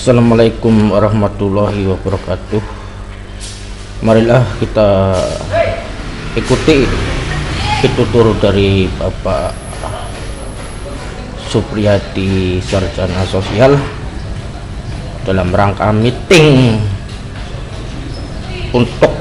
Assalamualaikum warahmatullahi wabarakatuh. Marilah kita ikuti pitutur dari Bapak Supriyadi Sarjana Sosial dalam rangka meeting untuk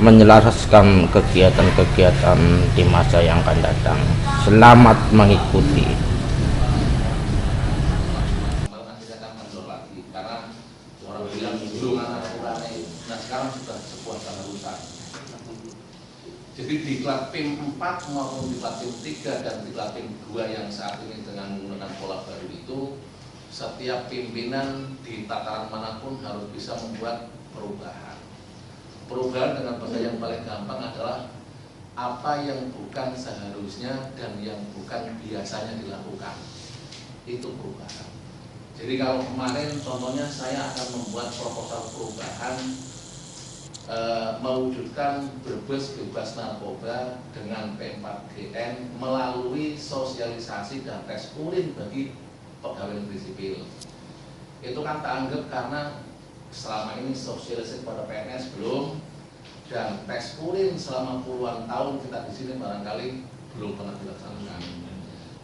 menyelaraskan kegiatan-kegiatan di masa yang akan datang. Selamat mengikuti. Jadi di Klatim 4 maupun di Klatim 3 dan di Klatim 2 yang saat ini dengan menggunakan pola baru itu, setiap pimpinan di tataran manapun harus bisa membuat perubahan. Perubahan dengan bahasa yang paling gampang adalah apa yang bukan seharusnya dan yang bukan biasanya dilakukan. Itu perubahan. Jadi kalau kemarin contohnya saya akan membuat proposal perubahan mewujudkan Brebes bebas narkoba dengan P4GN melalui sosialisasi dan tes urin bagi pegawai negeri sipil. Itu kan teranggap karena selama ini sosialisasi pada PNS belum, dan tes urin selama puluhan tahun kita di sini barangkali belum pernah dilaksanakan.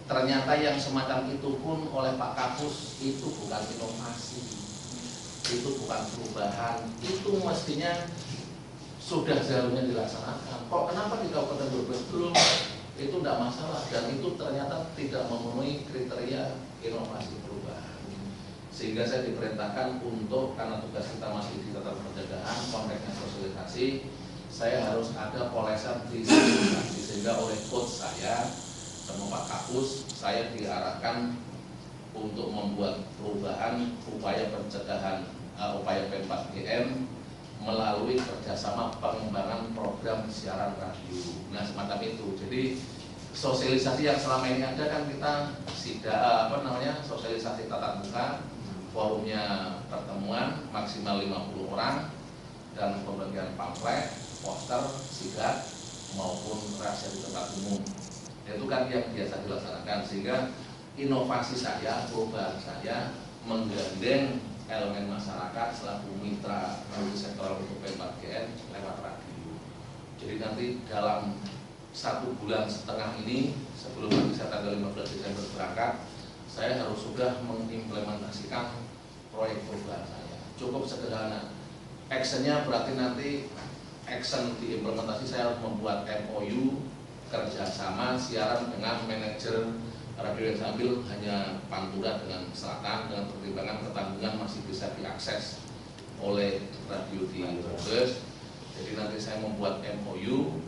Ternyata yang semacam itu pun oleh Pak Kapus itu bukan inovasi, itu bukan perubahan, itu mestinya sudah seharusnya dilaksanakan. Kok kenapa di Kabupaten Brebes belum? Itu tidak masalah, dan itu ternyata tidak memenuhi kriteria inovasi perubahan. Sehingga saya diperintahkan untuk, karena tugas kita masih di tataran pencegahan, konteksnya sosialisasi, saya harus ada polesan di sosialisasi. Sehingga oleh coach saya sama Pak Kapus, saya diarahkan untuk membuat perubahan upaya pencegahan, upaya P4GN melalui kerjasama pengembangan program siaran radio. Nah, semacam itu. Jadi sosialisasi yang selama ini ada kan kita sosialisasi tatap muka, forumnya pertemuan maksimal 50 orang, dan pembagian pamflet, poster, sidak maupun rahasia di tempat umum. Itu kan yang biasa dilaksanakan, sehingga inovasi saya, perubahan saya menggandeng elemen masyarakat selaku mitra multisektoral untuk P4GN lewat radio. Jadi nanti dalam 1,5 bulan ini, sebelum nanti saya tanggal 15 Desember berangkat, saya harus sudah mengimplementasikan proyek perubahan saya. Cukup sederhana. Actionnya berarti nanti action diimplementasi, saya harus membuat MOU kerjasama siaran dengan manajer radio yang sambil hanya Pantura dengan Selatan, dengan pertimbangan ketanggungan masih bisa diakses oleh radio di Brebes. Jadi nanti saya membuat MOU,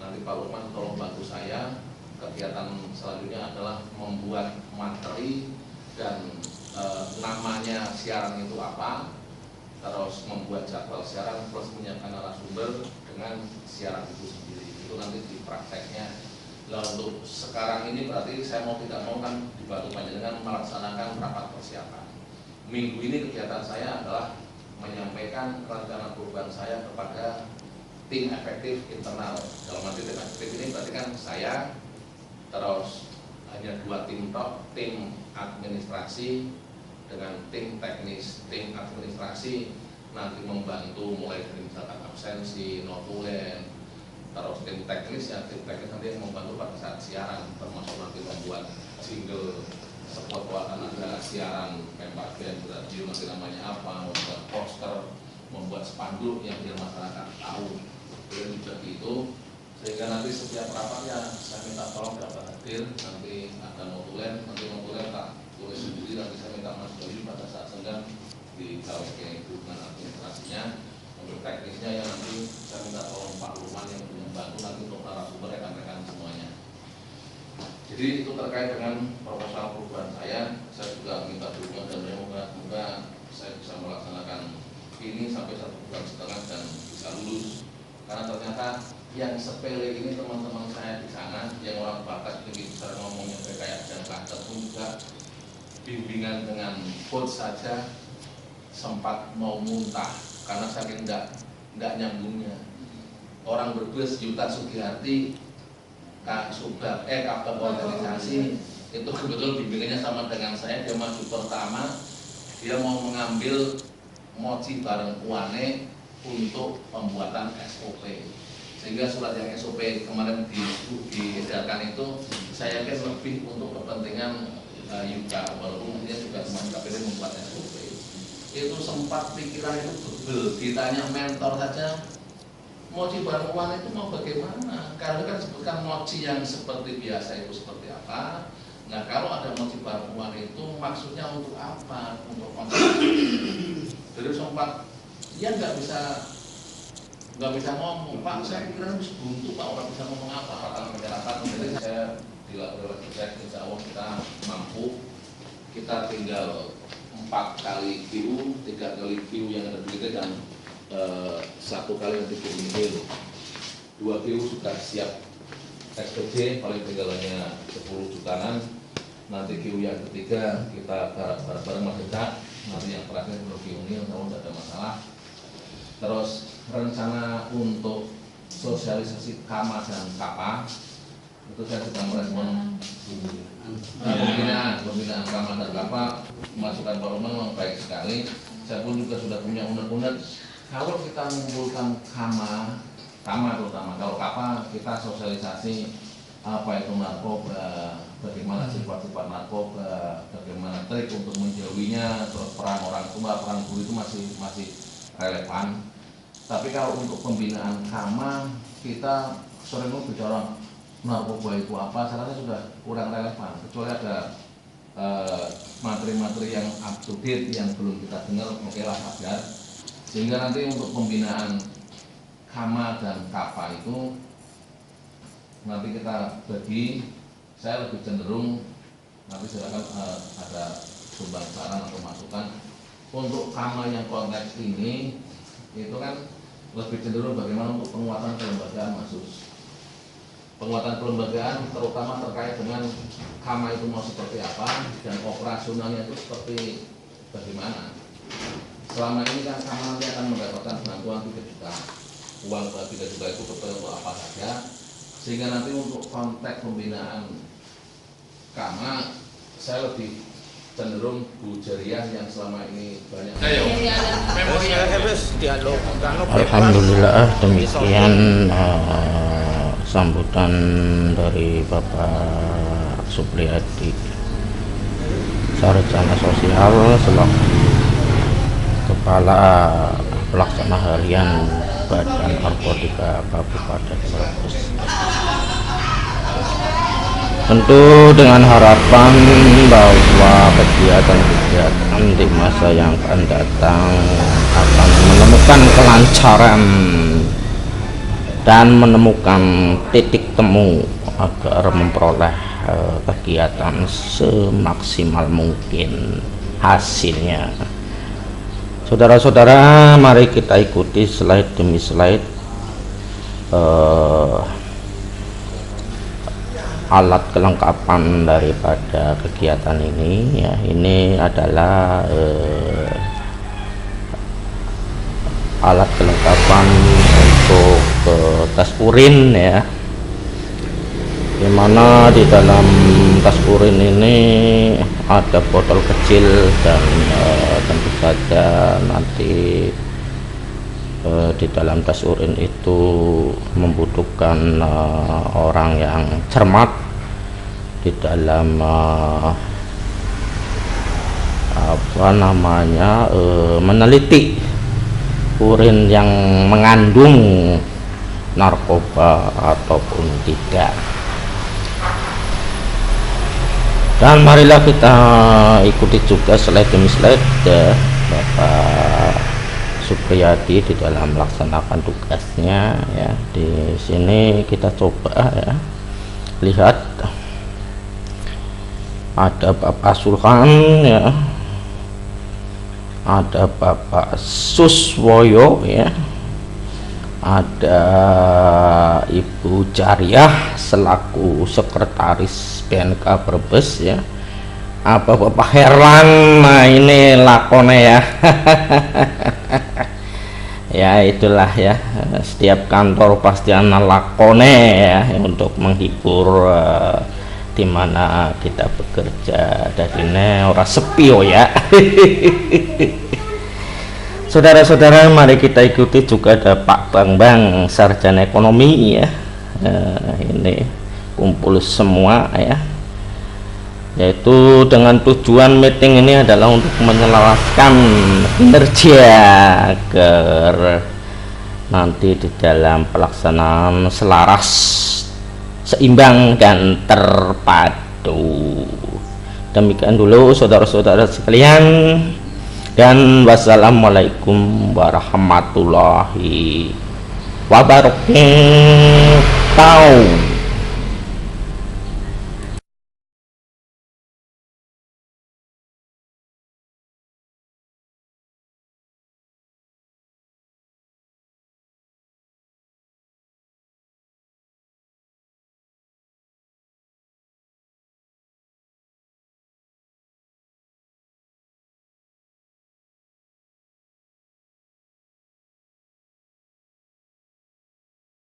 nanti Pak Lukman tolong bantu saya. Kegiatan selanjutnya adalah membuat materi dan namanya siaran itu apa, terus membuat jadwal siaran plus menyiapkan narasumber dengan siaran itu sendiri. Itu nanti di prakteknya. Nah, untuk sekarang ini berarti saya mau tidak mau kan dibantu panjenengan melaksanakan rapat persiapan. Minggu ini kegiatan saya adalah menyampaikan rencana perubahan saya kepada tim efektif internal. Dalam arti tim efektif ini berarti kan saya, terus hanya 2 tim tok, tim administrasi dengan tim teknis. Tim administrasi nanti membantu mulai dari misalkan absensi, notulen, terus tim teknis nanti yang membantu pada saat siaran, termasuk nanti membuat jingle spot wacana acara siaran P4GN radio nanti namanya apa, membuat poster, membuat spanduk yang biar masyarakat tahu. Dan juga gitu, sehingga nanti setiap rapatnya saya minta tolong dapat hadir. Nanti ada notulen, tak tulis sendiri, nanti saya minta Mas Bayu pada saat senggang di KWK hubungan administrasinya. Untuk teknisnya yang nanti saya minta tolong Pak Lukman yang membantu nanti untuk narasumber rekan-rekan semuanya. Jadi itu terkait dengan proposal perubahan saya juga minta dukungan dan semoga saya bisa melaksanakan ini sampai 1,5 bulan dan bisa lulus. Karena ternyata yang sepele ini teman-teman saya di sana, yang orang Batak ini bisa ngomongnya kayak dan Klaten pun juga bimbingan dengan coach saja sempat mau muntah karena saking enggak nyambungnya. Orang Brebes Yuta Sugiyarti kabel organisasi itu kebetulan bimbingannya sama dengan saya. Dia maju pertama di dia mau mengambil mochi bareng uane untuk pembuatan SOP, sehingga surat yang SOP kemarin diedarkan itu saya yakin lebih untuk kepentingan Yuka, walaupun dia juga teman KPD membuat SOP. Itu sempat pikiran itu bebel, ditanya mentor saja mochi bareng uane itu mau bagaimana, karena kan sebutkan mochi yang seperti biasa itu seperti apa. Nah, kalau ada mochi bareng uane itu maksudnya untuk apa, untuk konsep. Jadi sempat dia nggak bisa ngomong, Pak, saya kira harus buntu, Pak, orang bisa ngomong apa, kalau masyarakat. Jadi saya dilakukan cek, insya Allah kita mampu. Kita tinggal 4 kali view, 3 kali view yang ada di dan 1 kali nanti view. 2 view sudah siap SPC, paling tinggal hanya 10 jutaan. Nanti view yang ketiga kita bareng Mas Deca. Nanti yang terakhir view ini insya Allah tidak ada masalah. Terus rencana untuk sosialisasi KAMA dan KAPA itu saya sudah merespon pembinaan KAMA dan KAPA, masukan Pak Roman memang baik sekali. Saya pun juga sudah punya undang-undang. Kalau kita mengumpulkan KAMA terutama, kalau KAPA kita sosialisasi apa itu narkoba, bagaimana sifat-sifat narkoba, bagaimana trik untuk menjauhinya, terus peran orang tua, peran guru itu masih relevan. Tapi kalau untuk pembinaan KAMA kita sering bicara narkoba itu apa, saya rasa sudah kurang relevan, kecuali ada materi-materi yang up to date yang belum kita dengar, oke lah agar. Sehingga nanti untuk pembinaan KAMA dan KAPA itu nanti kita bagi, saya lebih cenderung nanti silakan ada sumbang saran atau masukan. Untuk KAMA yang konteks ini itu kan lebih cenderung bagaimana untuk penguatan kelembagaan, Masus. Penguatan kelembagaan terutama terkait dengan KAMA itu mau seperti apa dan operasionalnya itu seperti bagaimana. Selama ini kan KAMA nanti akan mendapatkan bantuan 3 juta, uang 3 juta itu betul untuk apa saja, sehingga nanti untuk konteks pembinaan KAMA saya lebih cenderung Bu Jariah yang selama ini banyak. Alhamdulillah, demikian sambutan dari Bapak Supriyadi, Sarjana Sosial selaku Kepala Pelaksana Harian Badan Narkotika Kabupaten Brebes. Tentu dengan harapan bahwa kegiatan-kegiatan di masa yang akan datang akan menemukan kelancaran dan menemukan titik temu agar memperoleh kegiatan semaksimal mungkin hasilnya. Saudara-saudara, mari kita ikuti slide demi slide alat kelengkapan daripada kegiatan ini ya. Ini adalah alat kelengkapan untuk tes urin ya, dimana di dalam tes urin ini ada botol kecil dan tentu saja nanti di dalam tes urin itu membutuhkan orang yang cermat di dalam meneliti urin yang mengandung narkoba ataupun tidak. Dan marilah kita ikuti juga slide demi slide Bapak Supriyadi di dalam melaksanakan tugasnya ya. Di sini kita coba ya, lihat ada Bapak Sulhan ya, ada Bapak Suswoyo ya, ada Ibu Jariah selaku sekretaris BNK Brebes ya, apa Bapak Herlan. Nah ini lakone ya. Ya itulah ya, setiap kantor pasti ana lakone ya untuk menghibur dimana kita bekerja dari ora sepi ya. Saudara-saudara, mari kita ikuti juga ada Pak Bambang, sarjana ekonomi ya. Ini kumpul semua ya, yaitu dengan tujuan meeting ini adalah untuk menyelaraskan kinerja agar nanti di dalam pelaksanaan selaras, seimbang dan terpadu. Demikian dulu saudara-saudara sekalian, dan wassalamualaikum warahmatullahi wabarakatuh.